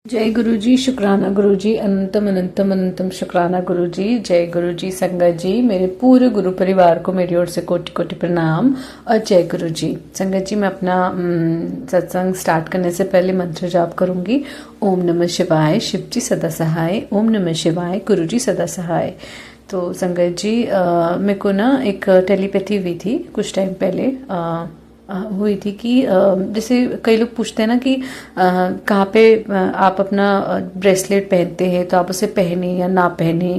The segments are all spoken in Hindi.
जय गुरु जी, शुक्राना गुरु जी, अनंतम अनंतम अनंतम शुक्राना गुरु जी। जय गुरु जी, संगत जी, मेरे पूरे गुरु परिवार को मेरी ओर से कोटि कोटि प्रणाम और जय गुरु जी। संगत जी, मैं अपना सत्संग स्टार्ट करने से पहले मंत्र जाप करूंगी। ओम नमः शिवाय, शिव जी सदा सहाय। ओम नमः शिवाय, गुरु जी सदा सहाय। तो संगत जी, मेरे को ना एक टेलीपैथी हुई थी कुछ टाइम पहले। हुई थी कि जैसे कई लोग पूछते हैं ना कि कहाँ पे आप अपना ब्रेसलेट पहनते हैं, तो आप उसे पहने या ना पहने,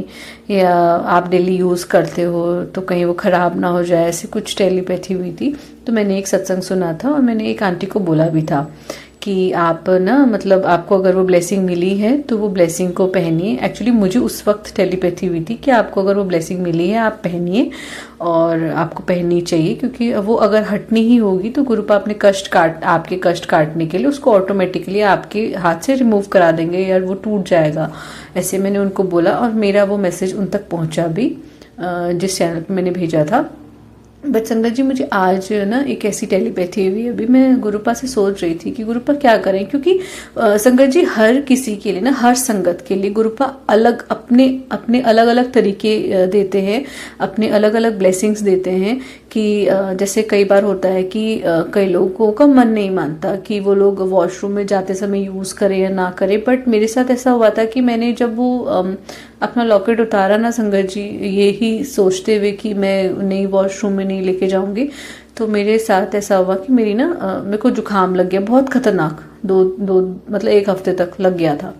या आप डेली यूज़ करते हो तो कहीं वो ख़राब ना हो जाए, ऐसी कुछ टेलीपैथी हुई थी। तो मैंने एक सत्संग सुना था और मैंने एक आंटी को बोला भी था कि आप ना, मतलब आपको अगर वो ब्लेसिंग मिली है तो वो ब्लेसिंग को पहनिए। एक्चुअली मुझे उस वक्त टेलीपैथी हुई थी कि आपको अगर वो ब्लेसिंग मिली है आप पहनिए, और आपको पहननी चाहिए, क्योंकि वो अगर हटनी ही होगी तो गुरुपा अपने आपके कष्ट काटने के लिए उसको ऑटोमेटिकली आपके हाथ से रिमूव करा देंगे या वो टूट जाएगा। ऐसे मैंने उनको बोला और मेरा वो मैसेज उन तक पहुंचा भी जिस चैनल पे मैंने भेजा था। बट संगत जी, मुझे आज ना एक ऐसी टेलीपैथी हुई। अभी मैं गुरुपा से सोच रही थी कि गुरुपा क्या करें, क्योंकि संगत जी हर किसी के लिए ना, हर संगत के लिए गुरुपा अलग अपने अपने अलग अलग तरीके देते हैं, अपने अलग अलग ब्लेसिंग्स देते हैं। कि जैसे कई बार होता है कि कई लोगों का मन नहीं मानता कि वो लोग वॉशरूम में जाते समय यूज़ करें या ना करें। बट मेरे साथ ऐसा हुआ था कि मैंने जब वो अपना लॉकेट उतारा ना संगत जी, यही सोचते हुए कि मैं नई वॉशरूम में नहीं लेके जाऊंगी, तो मेरे साथ ऐसा हुआ कि मेरे को जुकाम लग गया, बहुत खतरनाक। मतलब एक हफ्ते तक लग गया था।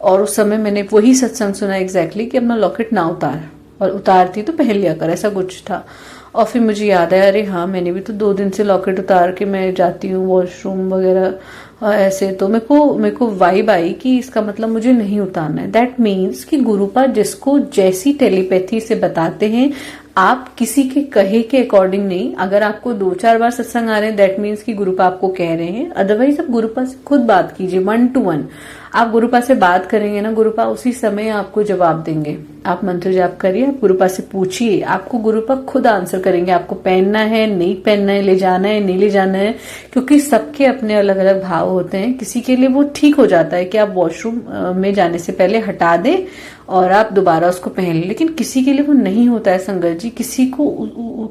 और उस समय मैंने वही सत्संग सुना एग्जैक्टली कि अपना लॉकेट ना उतार, और उतारती तो पहन लिया कर, ऐसा कुछ था। और फिर मुझे याद आया, अरे हाँ, मैंने भी तो 2 दिन से लॉकेट उतार के मैं जाती हूँ वॉशरूम वगैरह ऐसे। तो मेरे को वाइब आई कि इसका मतलब मुझे नहीं उतारना है। दैट मीन्स कि गुरुपा जिसको जैसी टेलीपैथी से बताते हैं, आप किसी के कहे के अकॉर्डिंग नहीं। अगर आपको 2-4 बार सत्संग आ रहे हैं, दैट मीन्स कि गुरुपा आपको कह रहे हैं। अदरवाइज आप गुरुपा से खुद बात कीजिए, 1 to 1। आप गुरुपा से बात करेंगे ना, गुरुपा उसी समय आपको जवाब देंगे। आप मंत्र जाप करिए, आप गुरुपा से पूछिए, आपको गुरुपा खुद आंसर करेंगे। आपको पहनना है, नहीं पहनना है, ले जाना है, नहीं ले जाना है, क्योंकि सबके अपने अलग अलग भाव होते हैं। किसी के लिए वो ठीक हो जाता है कि आप वॉशरूम में जाने से पहले हटा दें और आप दोबारा उसको पहन लें, लेकिन किसी के लिए वो नहीं होता है संगत जी।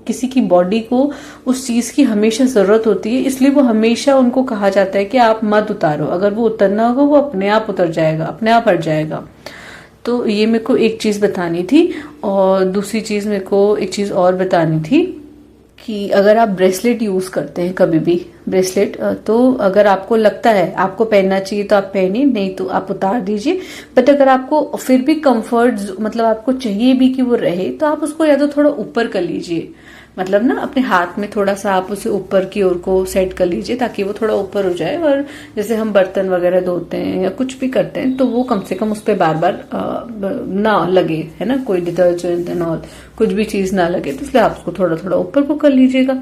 किसी की बॉडी को उस चीज की हमेशा जरूरत होती है, इसलिए वो हमेशा उनको कहा जाता है कि आप मत उतारो। अगर वो उतरना होगा, वो अपने आप उतर जाएगा, अपने आप हट जाएगा। तो ये मेरे को एक चीज बतानी थी। और दूसरी चीज मेरे को एक चीज और बतानी थी कि अगर आप ब्रेसलेट यूज करते हैं कभी भी, ब्रेसलेट, तो अगर आपको लगता है आपको पहनना चाहिए तो आप पहनिए, नहीं तो आप उतार दीजिए। बट अगर आपको फिर भी कंफर्ट, मतलब आपको चाहिए भी कि वो रहे, तो आप उसको या तो थोड़ा ऊपर कर लीजिए। मतलब ना, अपने हाथ में थोड़ा सा आप उसे ऊपर की ओर को सेट कर लीजिए ताकि वो थोड़ा ऊपर हो जाए। और जैसे हम बर्तन वगैरह धोते हैं या कुछ भी करते हैं, तो वो कम से कम उस पर बार बार ना लगे, है ना, कोई डिटर्जेंट एंड ऑल कुछ भी चीज ना लगे। तो इसलिए आप उसको थोड़ा थोड़ा ऊपर को कर लीजिएगा।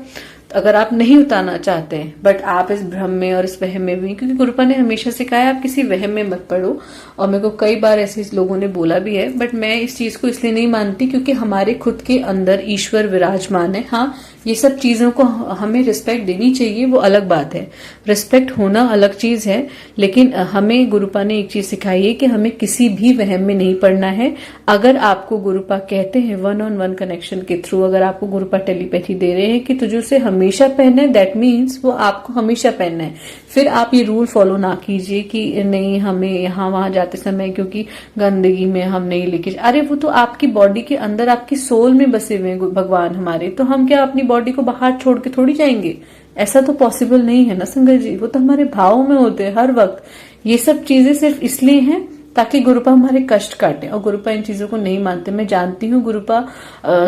तो अगर आप नहीं उतारना चाहते हैं, बट आप इस भ्रम में और इस वहम में भी, क्योंकि गुरुपा ने हमेशा सिखाया है आप किसी वहम में मत पड़ो। और मेरे को कई बार ऐसे लोगों ने बोला भी है, बट मैं इस चीज को इसलिए नहीं मानती क्योंकि हमारे खुद के अंदर ईश्वर विराजमान है। हाँ, ये सब चीजों को हमें रिस्पेक्ट देनी चाहिए, वो अलग बात है, रिस्पेक्ट होना अलग चीज है। लेकिन हमें गुरुपा ने एक चीज सिखाई है कि हमें किसी भी वहम में नहीं पड़ना है। अगर आपको गुरुपा कहते हैं 1-on-1 कनेक्शन के थ्रू, अगर आपको गुरुपा टेलीपैथी दे रहे हैं कि तुझे उसे हमेशा पहनना है, दैट मीन्स वो आपको हमेशा पहनना है। फिर आप ये रूल फॉलो ना कीजिए कि नहीं, हमें यहाँ वहां जाते समय क्योंकि गंदगी में हम नहीं लेके। अरे वो तो आपकी बॉडी के अंदर, आपकी सोल में बसे हुए हैं भगवान हमारे, तो हम क्या अपनी बॉडी को बाहर छोड़ के थोड़ी जाएंगे? ऐसा तो पॉसिबल नहीं है ना संगत जी। वो तो हमारे भाव में होते हैं हर वक्त। ये सब चीजें सिर्फ इसलिए हैं ताकि गुरुपा हमारे कष्ट काटे, और गुरुपा इन चीजों को नहीं मानते। मैं जानती हूँ गुरुपा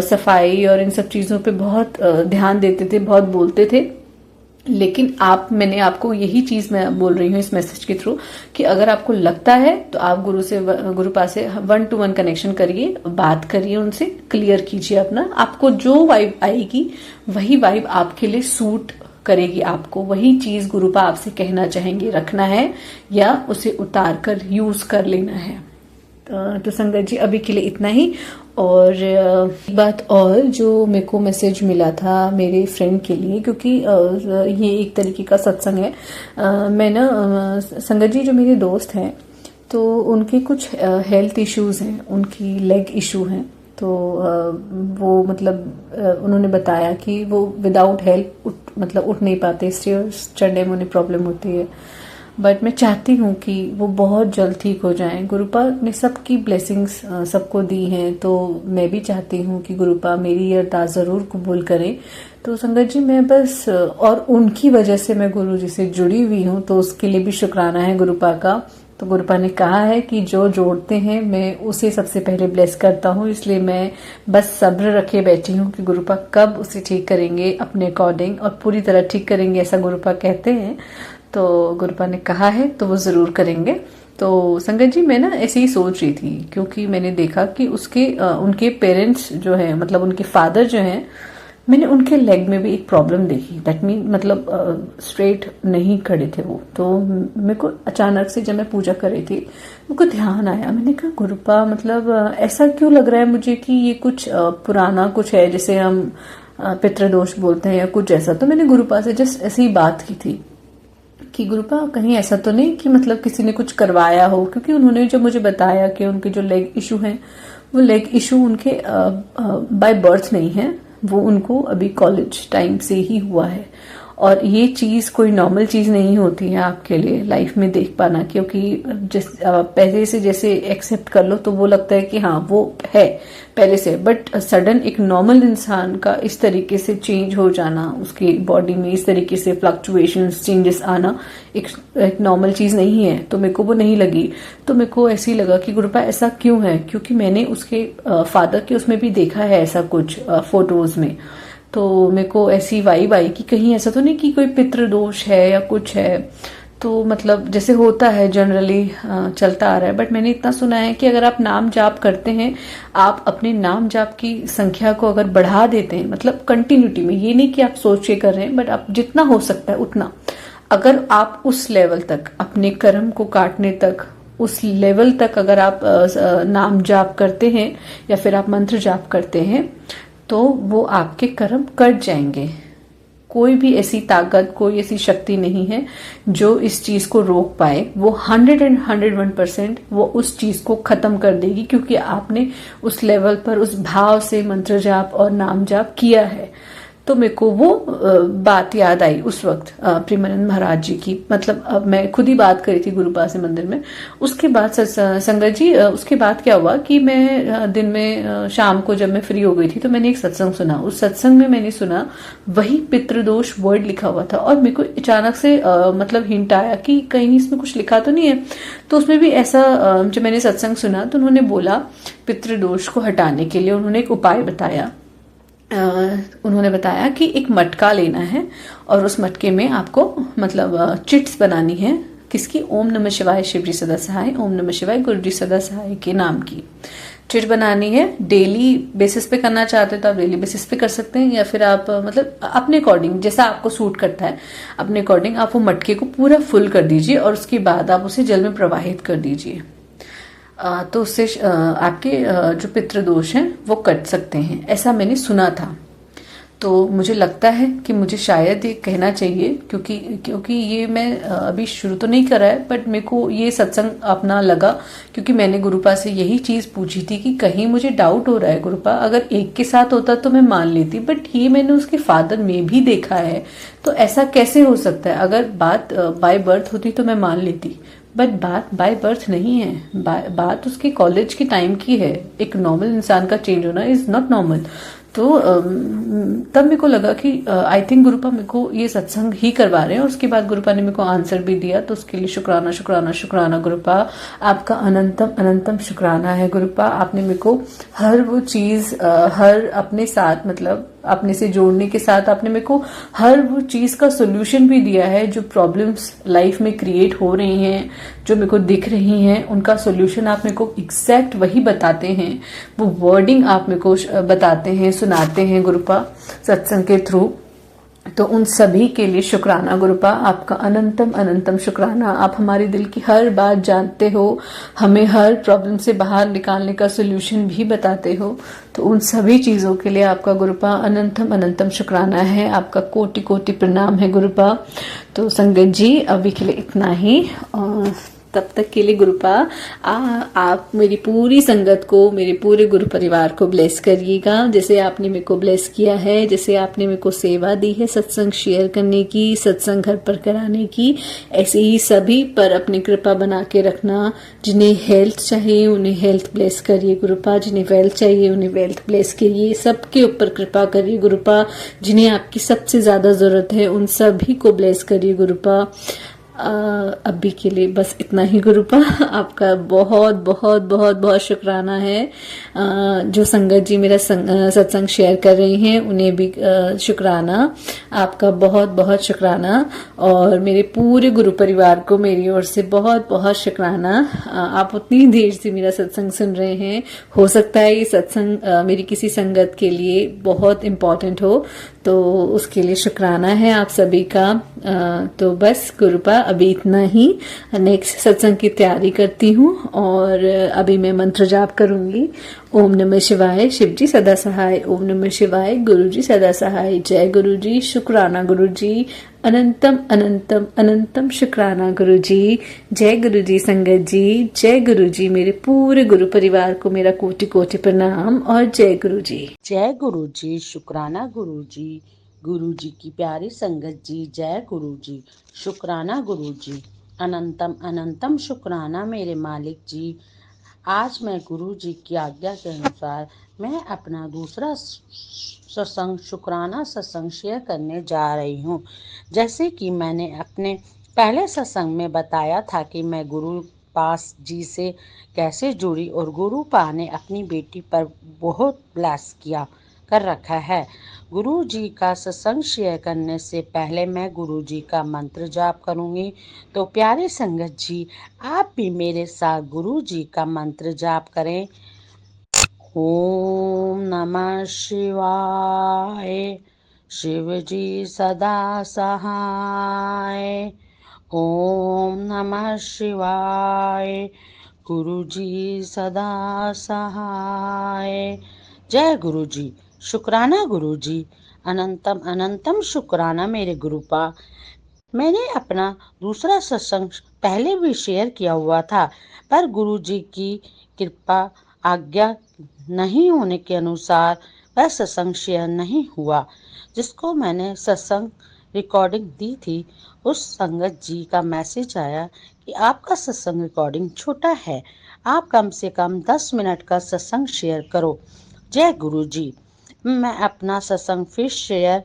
सफाई और इन सब चीजों पे बहुत ध्यान देते थे, बहुत बोलते थे। लेकिन मैंने आपको यही चीज मैं बोल रही हूँ इस मैसेज के थ्रू कि अगर आपको लगता है तो आप गुरुपा से 1-to-1 कनेक्शन करिए, बात करिए उनसे, क्लियर कीजिए अपना। आपको जो वाइब आएगी वही वाइब आपके लिए सूट करेगी। आपको वही चीज गुरुपा आपसे कहना चाहेंगे, रखना है या उसे उतार कर यूज कर लेना है। तो संगत जी, अभी के लिए इतना ही। और एक बात और, जो मेरे को मैसेज मिला था मेरे फ्रेंड के लिए, क्योंकि ये एक तरीके का सत्संग है। मैं ना संगत जी, जो मेरे दोस्त हैं तो उनके कुछ हेल्थ इश्यूज हैं, उनकी लेग इशू हैं। तो वो मतलब उन्होंने बताया कि वो विदाउट हेल्प मतलब उठ नहीं पाते, स्टेयर्स चढ़ने में उन्हें प्रॉब्लम होती है। बट मैं चाहती हूँ कि वो बहुत जल्द ठीक हो जाएं। गुरुपा ने सबकी ब्लेसिंग्स सबको दी हैं, तो मैं भी चाहती हूँ कि गुरुपा मेरी ये अरदास ज़रूर कबूल करें। तो संगत जी मैं बस और उनकी वजह से मैं गुरु जी से जुड़ी हुई हूँ, तो उसके लिए भी शुक्राना है गुरुपा का। तो गुरुपा ने कहा है कि जो जोड़ते हैं मैं उसे सबसे पहले ब्लेस करता हूँ, इसलिए मैं बस सब्र रखे बैठी हूँ कि गुरुपा कब उसे ठीक करेंगे अपने अकॉर्डिंग, और पूरी तरह ठीक करेंगे ऐसा गुरुपा कहते हैं। तो गुरुपा ने कहा है तो वो ज़रूर करेंगे। तो संगत जी मैं ना ऐसे ही सोच रही थी, क्योंकि मैंने देखा कि उनके पेरेंट्स जो है, मतलब उनके फादर जो हैं, मैंने उनके लेग में भी एक प्रॉब्लम देखी। दैट मीन मतलब स्ट्रेट नहीं खड़े थे वो। तो मेरे को अचानक से जब मैं पूजा कर रही थी मेरे को ध्यान आया, मैंने कहा गुरुपा मतलब ऐसा क्यों लग रहा है मुझे कि ये कुछ पुराना कुछ है, जैसे हम पितृदोष बोलते हैं या कुछ ऐसा। तो मैंने गुरुपा से जस्ट ऐसी ही बात की थी कि गुरुपा कहीं ऐसा तो नहीं कि मतलब किसी ने कुछ करवाया हो, क्योंकि उन्होंने जब मुझे बताया कि उनके जो लेग इशू हैं वो लेग इशू उनके बाय बर्थ नहीं है, वो उनको अभी कॉलेज टाइम से ही हुआ है। और ये चीज़ कोई नॉर्मल चीज़ नहीं होती है आपके लिए लाइफ में देख पाना, क्योंकि पहले से जैसे एक्सेप्ट कर लो तो वो लगता है कि हाँ वो है पहले से, बट सडन एक नॉर्मल इंसान का इस तरीके से चेंज हो जाना, उसकी बॉडी में इस तरीके से फ्लक्चुएशंस चेंजेस आना एक नॉर्मल चीज़ नहीं है। तो मेरे को वो नहीं लगी। तो मेरे को ऐसे ही लगा कि गुरुपा ऐसा क्यों है, क्योंकि मैंने उसके फादर के उसमें भी देखा है ऐसा कुछ फोटोज में। तो मेरे को ऐसी वाइब आई कि कहीं ऐसा तो नहीं कि कोई पितृदोष है या कुछ है। तो मतलब जैसे होता है जनरली चलता आ रहा है। बट मैंने इतना सुना है कि अगर आप नाम जाप करते हैं, आप अपने नाम जाप की संख्या को अगर बढ़ा देते हैं, मतलब कंटिन्यूटी में, ये नहीं कि आप सोच के कर रहे हैं, बट आप जितना हो सकता है उतना, अगर आप उस लेवल तक अपने कर्म को काटने तक, उस लेवल तक अगर आप नाम जाप करते हैं या फिर आप मंत्र जाप करते हैं, तो वो आपके कर्म कट जाएंगे। कोई भी ऐसी ताकत, कोई ऐसी शक्ति नहीं है जो इस चीज को रोक पाए। वो 101% वो उस चीज को खत्म कर देगी, क्योंकि आपने उस लेवल पर उस भाव से मंत्र जाप और नाम जाप किया है। तो मेरे को वो बात याद आई उस वक्त प्रेमानंद महाराज जी की। मतलब अब मैं खुद ही बात करी थी गुरुपा से मंदिर में। उसके बाद संगत जी उसके बाद क्या हुआ कि मैं दिन में शाम को जब मैं फ्री हो गई थी तो मैंने एक सत्संग सुना। उस सत्संग में मैंने सुना वही पितृदोष वर्ड लिखा हुआ था, और मेरे को अचानक से मतलब हिंट आया कि कहीं इसमें कुछ लिखा तो नहीं है। तो उसमें भी ऐसा जब मैंने सत्संग सुना तो उन्होंने बोला पितृदोष को हटाने के लिए उन्होंने एक उपाय बताया। उन्होंने बताया कि एक मटका लेना है और उस मटके में आपको मतलब चिट्स बनानी है। किसकी? ओम नमः शिवाय शिवजी सदा सहाय, ओम नमः शिवाय गुरुजी सदा सहाय के नाम की चिट बनानी है। डेली बेसिस पे करना चाहते हैं तो आप डेली बेसिस पे कर सकते हैं, या फिर आप मतलब अपने अकॉर्डिंग जैसा आपको सूट करता है अपने अकॉर्डिंग आप वो मटके को पूरा फुल कर दीजिए और उसके बाद आप उसे जल में प्रवाहित कर दीजिए। तो उससे आपके जो पितृदोष हैं वो कट सकते हैं, ऐसा मैंने सुना था। तो मुझे लगता है कि मुझे शायद ये कहना चाहिए, क्योंकि ये मैं अभी शुरू तो नहीं करा है, बट मेरे को ये सत्संग अपना लगा क्योंकि मैंने गुरुपा से यही चीज पूछी थी कि कहीं मुझे डाउट हो रहा है गुरुपा, अगर एक के साथ होता तो मैं मान लेती, बट ये मैंने उसके फादर में भी देखा है, तो ऐसा कैसे हो सकता है? अगर बात बाय बर्थ होती तो मैं मान लेती, बट बात बाय बर्थ नहीं है, बात उसके कॉलेज के टाइम की है। एक नॉर्मल इंसान का चेंज होना इज नॉट नॉर्मल। तो तब मेरे को लगा कि आई थिंक गुरुपा मेरे को ये सत्संग ही करवा रहे हैं, और उसके बाद गुरुपा ने मेरे को आंसर भी दिया, तो उसके लिए शुक्राना शुक्राना शुक्राना गुरुपा, आपका अनंतम अनंतम शुक्राना है गुरुपा। आपने मेरे को हर वो चीज हर अपने साथ मतलब अपने से जोड़ने के साथ आपने मेरे को हर वो चीज का सोल्यूशन भी दिया है। जो प्रॉब्लम्स लाइफ में क्रिएट हो रही हैं, जो मेरे को दिख रही हैं, उनका सोल्यूशन आप मेरे को एग्जैक्ट वही बताते हैं, वो वर्डिंग आप मेरे को बताते हैं, सुनाते हैं गुरुपा सत्संग के थ्रू। तो उन सभी के लिए शुक्राना गुरुपा, आपका अनंतम अनंतम शुक्राना। आप हमारे दिल की हर बात जानते हो, हमें हर प्रॉब्लम से बाहर निकालने का सोल्यूशन भी बताते हो। तो उन सभी चीजों के लिए आपका गुरुपा अनंतम अनंतम शुक्राना है, आपका कोटि कोटि प्रणाम है गुरुपा। तो संगत जी अभी के लिए इतना ही। तब तक के लिए गुरुपा आप मेरी पूरी संगत को, मेरे पूरे गुरु परिवार को ब्लेस करिएगा, जैसे आपने मेरे को ब्लेस किया है, जैसे आपने मेरे को सेवा दी है सत्संग शेयर करने की, सत्संग घर पर कराने की, ऐसे ही सभी पर अपनी कृपा बना के रखना। जिन्हें हेल्थ चाहिए उन्हें हेल्थ ब्लेस करिए गुरुपा, जिन्हें वेल्थ चाहिए उन्हें वेल्थ ब्लेस करिए, सबके ऊपर कृपा करिए गुरुपा। जिन्हें आपकी सबसे ज्यादा जरूरत है उन सभी को ब्लेस करिए गुरुपा। अभी के लिए बस इतना ही गुरुपा। आपका बहुत बहुत बहुत बहुत शुक्राना है। जो संगत जी मेरा सत्संग शेयर कर रही हैं उन्हें भी शुक्राना, आपका बहुत बहुत शुक्राना। और मेरे पूरे गुरु परिवार को मेरी ओर से बहुत बहुत शुक्राना। आप उतनी देर से मेरा सत्संग सुन रहे हैं, हो सकता है ये सत्संग मेरी किसी संगत के लिए बहुत इम्पोर्टेंट हो, तो उसके लिए शुक्राना है आप सभी का। तो बस गुरुपा अभी इतना ही। नेक्स्ट सत्संग की तैयारी करती हूँ और अभी मैं मंत्र जाप करूंगी। ओम नमः शिवाय, शिव जी सदा सहाय। ओम नमः शिवाय, गुरु जी सदा सहाय। जय गुरु जी, शुक्राना गुरु जी, अनंतम अनंतम अनंतम शुक्राना गुरु जी। जय गुरु जी संगत जी, जय गुरु जी। मेरे पूरे गुरु परिवार को मेरा कोटि कोटि प्रणाम और जय गुरु जी। जय गुरु जी, शुक्राना गुरु जी, गुरु जी की प्यारी संगत जी, जय गुरु जी, शुक्राना गुरु जी, अनंतम अनंतम शुक्राना मेरे मालिक जी। आज मैं गुरु जी की आज्ञा के अनुसार मैं अपना दूसरा सत्संग शुक्राना सत्संग शेयर करने जा रही हूँ। जैसे कि मैंने अपने पहले सत्संग में बताया था कि मैं गुरु पास जी से कैसे जुड़ी और गुरु पा ने अपनी बेटी पर बहुत ब्लेस किया कर रखा है। गुरु जी का सत्संग शेयर करने से पहले मैं गुरु जी का मंत्र जाप करूंगी। तो प्यारे संगत जी, आप भी मेरे साथ गुरु जी का मंत्र जाप करें। ओम नमः शिवाय, शिव जी सदा सहाय। ओम नमः शिवाय, गुरु जी सदा सहाय। जय गुरु जी, शुक्राना गुरु जी, अनंतम अनंतम शुक्राना मेरे गुरुपा। मैंने अपना दूसरा सत्संग पहले भी शेयर किया हुआ था, पर गुरु जी की कृपा आज्ञा नहीं होने के अनुसार वह सत्संग शेयर नहीं हुआ। जिसको मैंने सत्संग रिकॉर्डिंग दी थी, उस संगत जी का मैसेज आया कि आपका सत्संग रिकॉर्डिंग छोटा है, आप कम से कम 10 मिनट का सत्संग शेयर करो। जय गुरु जी। मैं अपना सत्संग फिर शेयर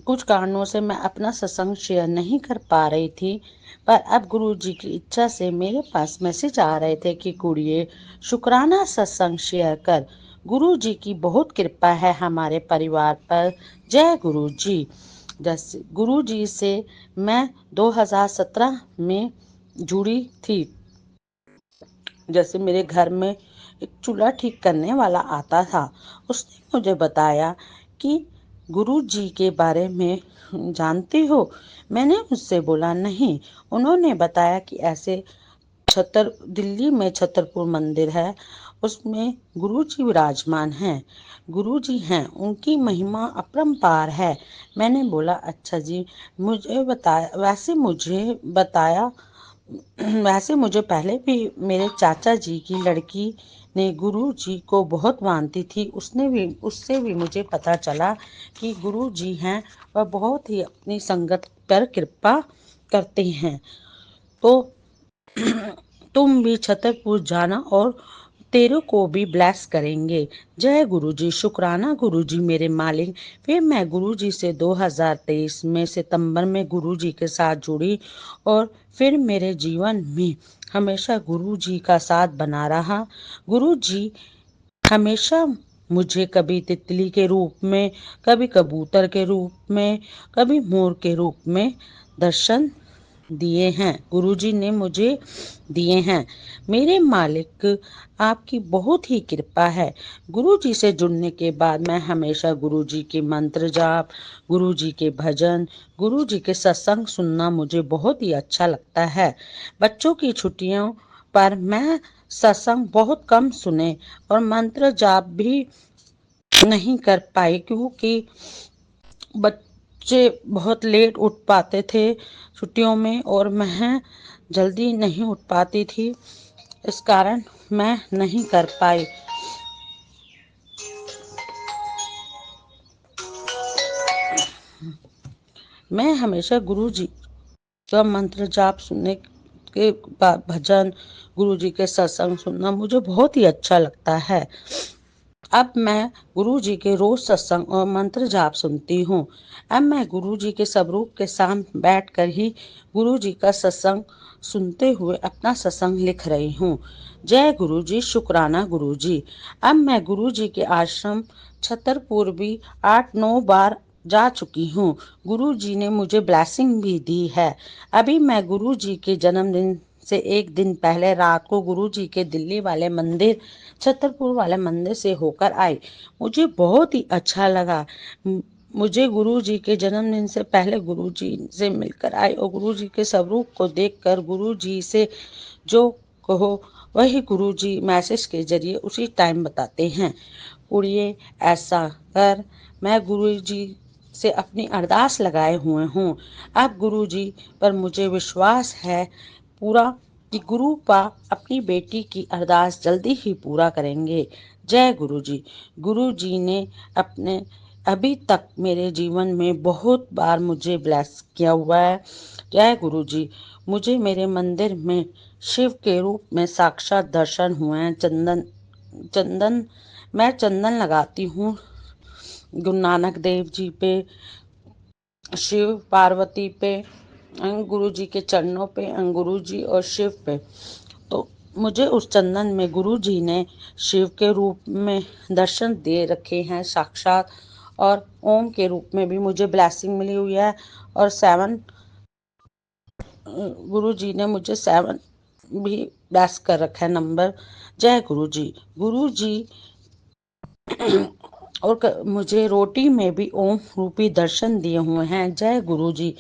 कुछ कारणों से मैं अपना सत्संग शेयर नहीं कर पा रही थी, पर अब गुरु जी की इच्छा से मेरे पास मैसेज आ रहे थे कि कुड़िए शुक्राना सत्संग शेयर कर। गुरु जी की बहुत कृपा है हमारे परिवार पर। जय गुरु जी। जैसे गुरु जी से मैं 2017 में जुड़ी थी। जैसे मेरे घर में एक चूल्हा ठीक करने वाला आता था, उसने मुझे बताया कि गुरु जी के बारे में जानती हो। मैंने उससे बोला नहीं। उन्होंने बताया कि ऐसे दिल्ली में छतरपुर मंदिर है, उसमें गुरु जी विराजमान हैं, गुरु जी हैं, उनकी महिमा अपरंपार है। मैंने बोला अच्छा जी, मुझे बताया वैसे मुझे पहले भी मेरे चाचा जी की लड़की ने गुरु जी को बहुत मानती थी। उससे भी मुझे पता चला कि गुरु जी हैं वह बहुत ही अपनी संगत पर कृपा करते हैं। तो तुम भी छतरपुर जाना और तेरे को भी ब्लेस करेंगे। जय गुरु जी, शुक्राना गुरु जी मेरे मालिक। फिर मैं गुरु जी से 2023 में सितंबर में गुरु जी के साथ जुड़ी और फिर मेरे जीवन में हमेशा गुरु जी का साथ बना रहा। गुरु जी हमेशा मुझे कभी तितली के रूप में, कभी कबूतर के रूप में, कभी मोर के रूप में दर्शन दिए हैं। गुरुजी ने मुझे दिए हैं। मेरे मालिक, आपकी बहुत ही कृपा है। गुरुजी से जुड़ने के बाद मैं हमेशा गुरुजी के मंत्र जाप, गुरुजी के भजन, गुरुजी के सत्संग सुनना मुझे बहुत ही अच्छा लगता है। बच्चों की छुट्टियों पर मैं सत्संग बहुत कम सुने और मंत्र जाप भी नहीं कर पाई, क्योंकि बच्चे बहुत लेट उठ पाते थे छुट्टियों में और मैं जल्दी नहीं उठ पाती थी, इस कारण मैं नहीं कर पाई। मैं हमेशा गुरु जी का मंत्र जाप सुनने के भजन, गुरु जी के सत्संग सुनना मुझे बहुत ही अच्छा लगता है। अब मैं गुरु जी के रोज सत्संग और मंत्र जाप सुनती हूँ। अब मैं गुरु जी के स्वरूप के सामने बैठकर ही गुरु जी का सत्संग सुनते हुए अपना सत्संग लिख रही हूँ। जय गुरु जी, शुक्राना गुरु जी। अब मैं गुरु जी के आश्रम छतरपुर भी 8-9 बार जा चुकी हूँ। गुरु जी ने मुझे ब्लेसिंग भी दी है। अभी मैं गुरु जी के जन्मदिन से एक दिन पहले रात को गुरु जी के दिल्ली वाले मंदिर, छतरपुर वाले मंदिर से होकर आई। मुझे बहुत ही अच्छा लगा। मुझे गुरु जी के जन्मदिन से पहले गुरु जी से मिलकर आई और गुरु जी के स्वरूप को देखकर गुरु जी से जो कहो वही गुरु जी मैसेज के जरिए उसी टाइम बताते हैं। कुड़िए ऐसा कर, मैं गुरु जी से अपनी अरदास लगाए हुए हूँ। अब गुरु जी पर मुझे विश्वास है पूरा कि गुरु पा अपनी बेटी की अरदास जल्दी ही पूरा करेंगे। जय गुरु जी। गुरु जी ने अपने अभी तक मेरे जीवन में बहुत बार मुझे ब्लेस किया हुआ है। जय गुरु जी। मुझे मेरे मंदिर में शिव के रूप में साक्षात दर्शन हुए हैं। चंदन मैं चंदन लगाती हूँ गुरु नानक देव जी पे, शिव पार्वती पे, गुरु जी के चरणों पे, गुरु जी और शिव पे। तो मुझे उस चंदन में गुरु जी ने शिव के रूप में दर्शन दे रखे हैं साक्षात, और ओम के रूप में भी मुझे ब्लेसिंग मिली हुई है। और 7 गुरु जी ने मुझे 7 भी ब्लेस कर रखा है नंबर। जय गुरु जी। गुरु जी और मुझे रोटी में भी ओम रूपी दर्शन दिए हुए हैं। जय गुरु जी।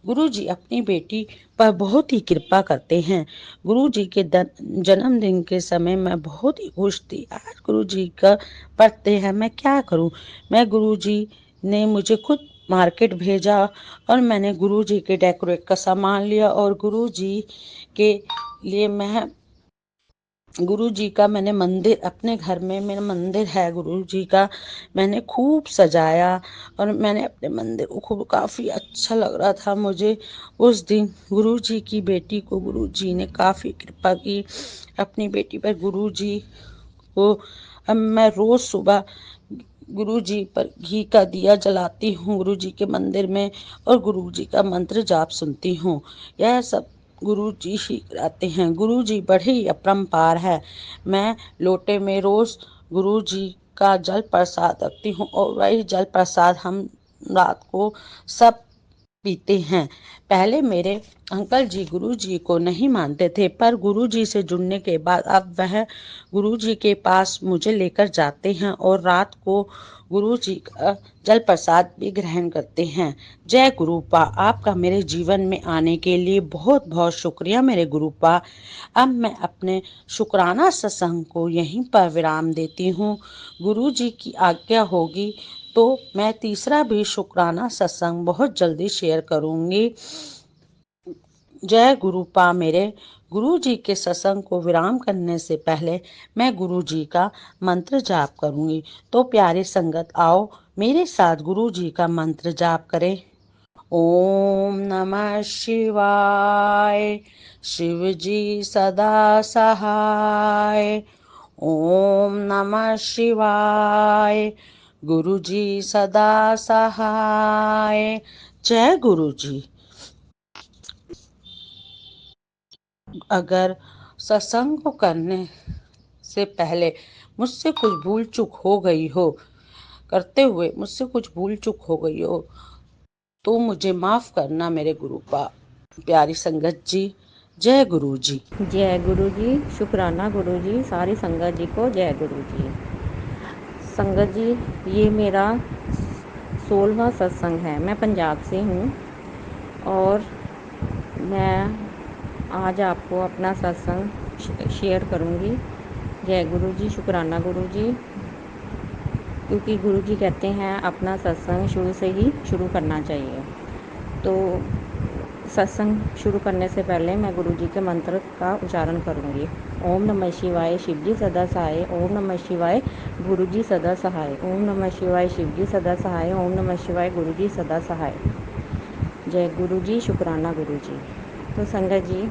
गुरु जी अपनी बेटी पर बहुत ही कृपा करते हैं। गुरु जी के जन्मदिन के समय मैं बहुत ही खुश थी। आज गुरु जी का बर्थडे है, मैं क्या करूं। मैं गुरु जी ने मुझे खुद मार्केट भेजा और मैंने गुरु जी के डेकोरेट का सामान लिया और गुरु जी के लिए मैं गुरु जी का मैंने मंदिर अपने घर में, मेरा मंदिर है गुरु जी का, मैंने खूब सजाया और मैंने अपने मंदिर को खूब, काफ़ी अच्छा लग रहा था मुझे। उस दिन गुरु जी की बेटी को गुरु जी ने काफ़ी कृपा की अपनी बेटी पर। गुरु जी को अब मैं रोज़ सुबह गुरु जी पर घी का दिया जलाती हूँ गुरु जी के मंदिर में और गुरु जी का मंत्र जाप सुनती हूँ। यह सब गुरु जी ही कराते हैं। गुरु जी बड़े ही अपरंपार है। मैं लोटे में रोज गुरु जी का जल प्रसाद रखती हूँ और वही जल प्रसाद हम रात को सब पीते हैं। पहले मेरे अंकल जी गुरु जी को नहीं मानते थे, पर गुरु जी से जुड़ने के बाद अब वह गुरु जी के पास मुझे लेकर जाते हैं और रात को गुरु जी का जल प्रसाद भी ग्रहण करते हैं। जय गुरुपा। आपका मेरे जीवन में आने के लिए बहुत बहुत शुक्रिया मेरे गुरुपा। अब मैं अपने शुक्राना सत्संग को यहीं पर विराम देती हूँ। गुरु जी की आज्ञा होगी तो मैं तीसरा भी शुक्राना सत्संग बहुत जल्दी शेयर करूंगी। जय गुरुपा। मेरे गुरु जी के सत्संग को विराम करने से पहले मैं गुरु जी का मंत्र जाप करूंगी। तो प्यारे संगत, आओ मेरे साथ गुरु जी का मंत्र जाप करें। ओम नमः शिवाय। शिव जी सदा सहाय। ओम नमः शिवाय। गुरु जी सदा सहाय। जय गुरु जी। अगर सत्संग को करने से पहले मुझसे कुछ भूल चूक हो गई हो, करते हुए मुझसे कुछ भूल चूक हो गई हो, तो मुझे माफ करना मेरे गुरु पा। प्यारी संगत जी, जय गुरु जी। जय गुरु जी। शुक्राना गुरु जी। सारी संगत जी को जय गुरु जी। संगत जी, ये मेरा 16वां सत्संग है। मैं पंजाब से हूँ और मैं आज आपको अपना सत्संग शेयर करूँगी। जय गुरु जी। शुक्राना गुरु जी। क्योंकि गुरु जी कहते हैं अपना सत्संग शुरू से ही शुरू करना चाहिए। तो सत्संग शुरू करने से पहले मैं गुरुजी के मंत्र का उच्चारण करूंगी। ओम नमः शिवाय, शिवजी सदा सहाय। ओम नमः शिवाय, गुरुजी सदा सहाय। ओम नमः शिवाय, शिवजी सदा सहाय। ओम नमः शिवाय, गुरुजी सदा सहाय। जय गुरुजी, शुक्राना गुरुजी। तो संगत जी,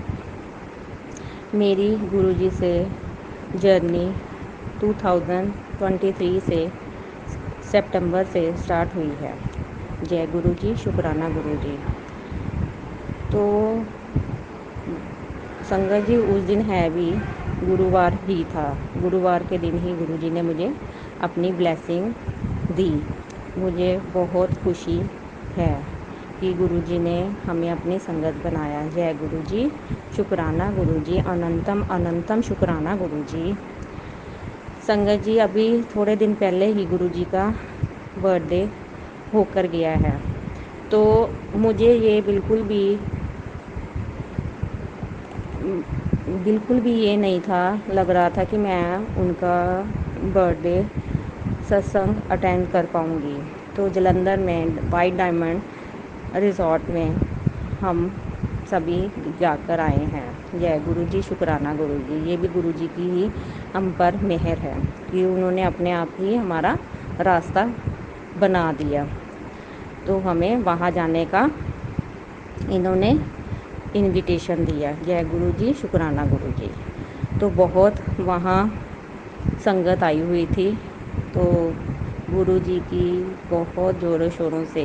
मेरी गुरुजी से जर्नी 2023 से सितंबर से स्टार्ट हुई है। जय गुरुजी, शुक्राना गुरुजी। तो संगत जी, उस दिन है भी गुरुवार ही था। गुरुवार के दिन ही गुरुजी ने मुझे अपनी ब्लेसिंग दी। मुझे बहुत खुशी है कि गुरुजी ने हमें अपनी संगत बनाया। जय गुरुजी, शुक्राना गुरुजी, अनंतम अनंतम शुक्राना गुरुजी। संगत जी, अभी थोड़े दिन पहले ही गुरुजी का बर्थडे होकर गया है। तो मुझे ये बिल्कुल भी ये नहीं था, लग रहा था कि मैं उनका बर्थडे सत्संग अटेंड कर पाऊँगी। तो जालंधर में वाइट डायमंड रिज़ॉर्ट में हम सभी जाकर आए हैं। जय गुरुजी, शुक्राना गुरुजी। ये भी गुरुजी की ही हम पर मेहर है कि उन्होंने अपने आप ही हमारा रास्ता बना दिया। तो हमें वहाँ जाने का इन्होंने इनविटेशन दिया। जय गुरुजी, शुक्राना गुरुजी। तो बहुत वहाँ संगत आई हुई थी। तो गुरुजी की बहुत ज़ोरों शोरों से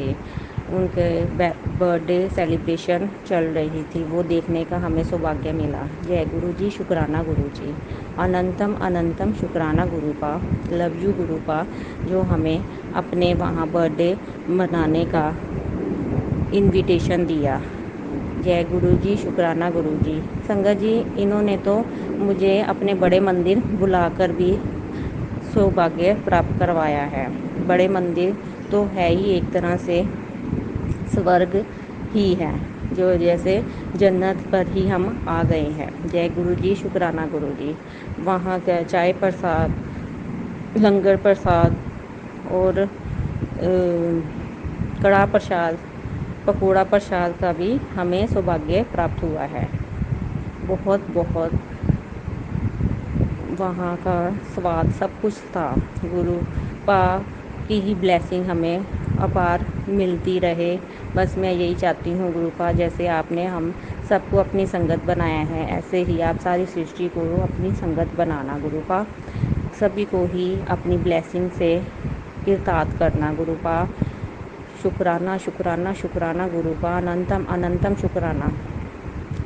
उनके बर्थडे सेलिब्रेशन चल रही थी, वो देखने का हमें सौभाग्य मिला। जय गुरुजी, शुक्राना गुरुजी। अनंतम अनंतम शुक्राना गुरुपा, लव यू गुरुपा, जो हमें अपने वहाँ बर्थडे मनाने का इनविटेशन दिया। जय गुरुजी, शुक्राना गुरुजी। संगत जी, इन्होंने तो मुझे अपने बड़े मंदिर बुलाकर भी सौभाग्य प्राप्त करवाया है। बड़े मंदिर तो है ही एक तरह से स्वर्ग ही है, जो जैसे जन्नत पर ही हम आ गए हैं। जय गुरुजी, शुक्राना गुरुजी। वहाँ का चाय प्रसाद, लंगर प्रसाद और कड़ा प्रसाद, पकौड़ा प्रसाद का भी हमें सौभाग्य प्राप्त हुआ है। बहुत बहुत वहाँ का स्वाद सब कुछ था। गुरु पा की ही ब्लेसिंग हमें अपार मिलती रहे। बस मैं यही चाहती हूँ गुरुपा, जैसे आपने हम सबको अपनी संगत बनाया है, ऐसे ही आप सारी सृष्टि को अपनी संगत बनाना गुरुपा। सभी को ही अपनी ब्लेसिंग से इरताद करना गुरुपा। शुक्राना शुक्राना शुक्राना गुरुपा, अनंतम अनंतम शुक्राना।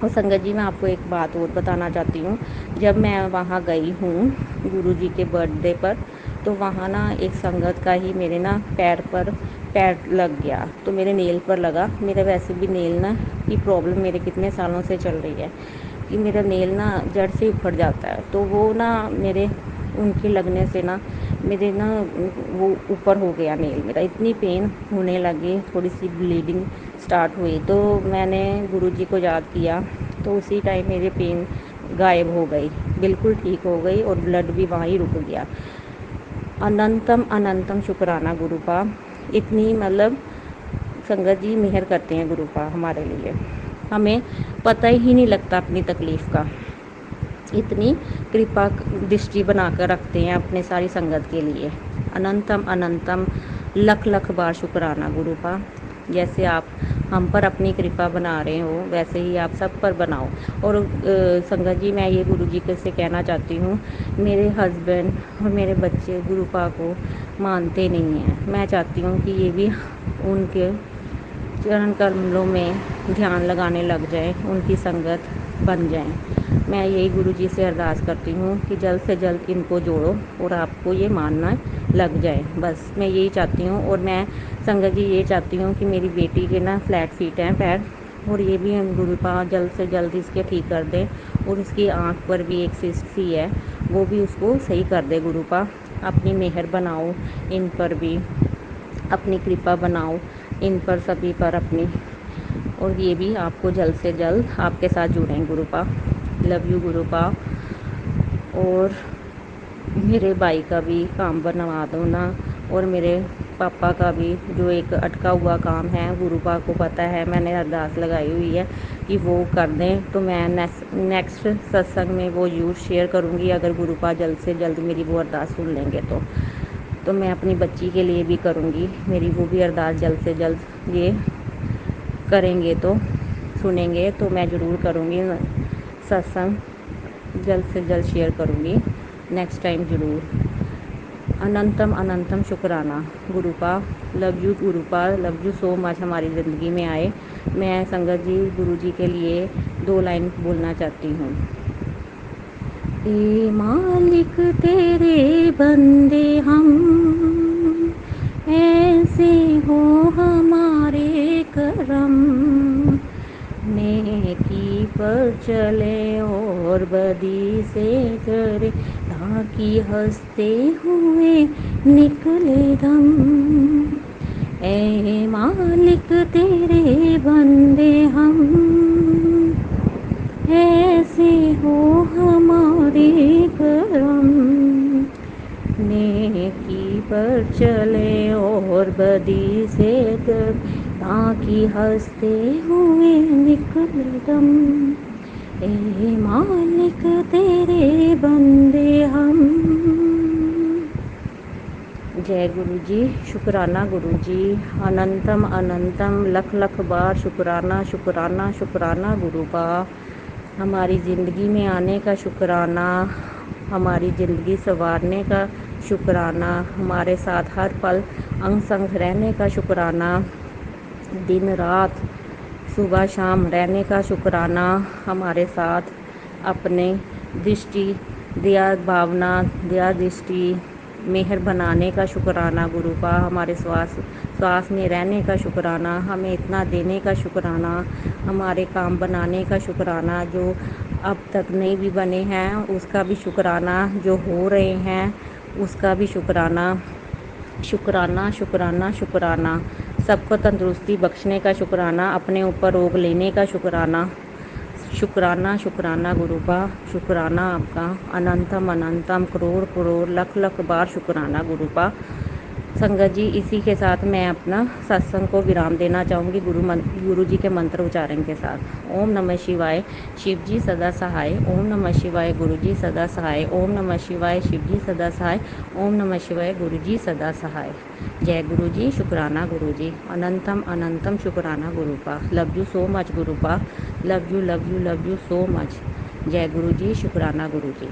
और संगत जी, मैं आपको एक बात और बताना चाहती हूँ। जब मैं वहाँ गई हूँ गुरुजी के बर्थडे पर, तो वहाँ ना एक संगत का ही मेरे ना पैर लग गया। तो मेरे नेल पर लगा। मेरे वैसे भी नेल ना की प्रॉब्लम मेरे कितने सालों से चल रही है कि मेरा नेल ना जड़ से उखड़ जाता है। तो वो ना मेरे उनके लगने से ना मेरे ना वो ऊपर हो गया नेल मेरा, इतनी पेन होने लगी, थोड़ी सी ब्लीडिंग स्टार्ट हुई। तो मैंने गुरुजी को याद किया, तो उसी टाइम मेरी पेन गायब हो गई, बिल्कुल ठीक हो गई और ब्लड भी वहाँ ही रुक गया। अनंतम अनंतम शुक्राना गुरुपा। इतनी मतलब संगत जी मेहर करते हैं गुरुपा हमारे लिए, हमें पता ही नहीं लगता अपनी तकलीफ़ का। इतनी कृपा दृष्टि बनाकर रखते हैं अपने सारी संगत के लिए। अनंतम अनंतम लख लख बार शुक्राना गुरुपा। जैसे आप हम पर अपनी कृपा बना रहे हो, वैसे ही आप सब पर बनाओ। और संगत जी, मैं ये गुरुजी से कहना चाहती हूँ, मेरे हस्बैंड और मेरे बच्चे गुरुपा को मानते नहीं हैं। मैं चाहती हूँ कि ये भी उनके चरण कमलों में ध्यान लगाने लग जाए, उनकी संगत बन जाएं। मैं यही गुरुजी से अरदास करती हूँ कि जल्द से जल्द इनको जोड़ो और आपको ये मानना लग जाए। बस मैं यही चाहती हूँ। और मैं संगत जी ये चाहती हूँ कि मेरी बेटी के ना फ्लैट फीट हैं पैर, और ये भी गुरुपा जल्द से जल्द इसके ठीक कर दें। और इसकी आँख पर भी एक सिस्ट सी है, वो भी उसको सही कर दे गुरुपा। अपनी मेहर बनाओ इन पर भी, अपनी कृपा बनाओ इन पर सभी पर अपनी, और ये भी आपको जल्द से जल्द आपके साथ जुड़ें गुरुपा। Love you गुरुपा। और मेरे भाई का भी काम बनवा दो ना, और मेरे पापा का भी जो एक अटका हुआ काम है, गुरुपा को पता है, मैंने अरदास लगाई हुई है कि वो कर दें। तो मैं नेक्स्ट सत्संग में वो ज़रूर शेयर करूँगी, अगर गुरुपा जल्द से जल्द मेरी वो अरदास सुन लेंगे तो मैं अपनी बच्ची के लिए भी करूँगी, मेरी वो भी अरदास जल्द से जल्द ये करेंगे तो सुनेंगे तो मैं ज़रूर करूँगी सत्संग, जल्द से जल्द शेयर करूँगी नेक्स्ट टाइम ज़रूर। अनंतम अनंतम शुक्राना गुरुपा, लव यू गुरुपा, लव यू सो मच हमारी ज़िंदगी में आए। मैं संगत जी गुरु जी के लिए 2 लाइन बोलना चाहती हूँ। ए मालिक तेरे बंदे हम, ऐसे हो हमारे करम, नेकी पर चले और बदी से डरे, ताकि हंसते हुए निकले दम। ए मालिक तेरे बंदे हम, ऐसे हो हमारे करम, नेकी पर चले और बदी से डर, ताकि हंसते हुए निकले दम। ए मालिक तेरे बंदे हम। जय गुरु जी, शुक्राना गुरु जी, अनंतम अनंतम लख लख बार शुक्राना शुक्राना शुक्राना गुरुपा, हमारी ज़िंदगी में आने का शुक्राना, हमारी ज़िंदगी संवारने का शुक्राना, हमारे साथ हर पल अंग संग रहने का शुक्राना, दिन रात सुबह शाम रहने का शुक्राना, हमारे साथ अपने दृष्टि दया भावना दया दृष्टि मेहर बनाने का शुक्राना गुरुपा, हमारे श्वास में रहने का शुक्राना, हमें इतना देने का शुक्राना, हमारे काम बनाने का शुक्राना, जो अब तक नहीं भी बने हैं उसका भी शुक्राना, जो हो रहे हैं उसका भी शुक्राना, शुक्राना शुक्राना शुक्राना, सबको तंदुरुस्ती बख्शने का शुक्राना, अपने ऊपर रोग लेने का शुक्राना, शुक्राना शुक्राना गुरुपा, शुक्राना आपका अनंतम अनंतम करोड़ करोड़ लख लख बार शुक्राना गुरुपा। संगत जी, इसी के साथ मैं अपना सत्संग को विराम देना चाहूँगी गुरु जी के मंत्र उच्चारण के साथ। ओम नमः शिवाय, शिव जी सदा सहाय। ओम नमः शिवाय, गुरु जी सदा सहाय। ओम नमः शिवाय, शिव जी सदा सहाय। ओम नमः शिवाय, गुरु जी सदा सहाय। जय गुरु जी, शुक्राना गुरु जी, अनंतम अनंतम शुक्राना गुरुपा, लव यू सो मच गुरुपा, love you love you love you so much. जय गुरु जी, शुक्राना गुरु जी।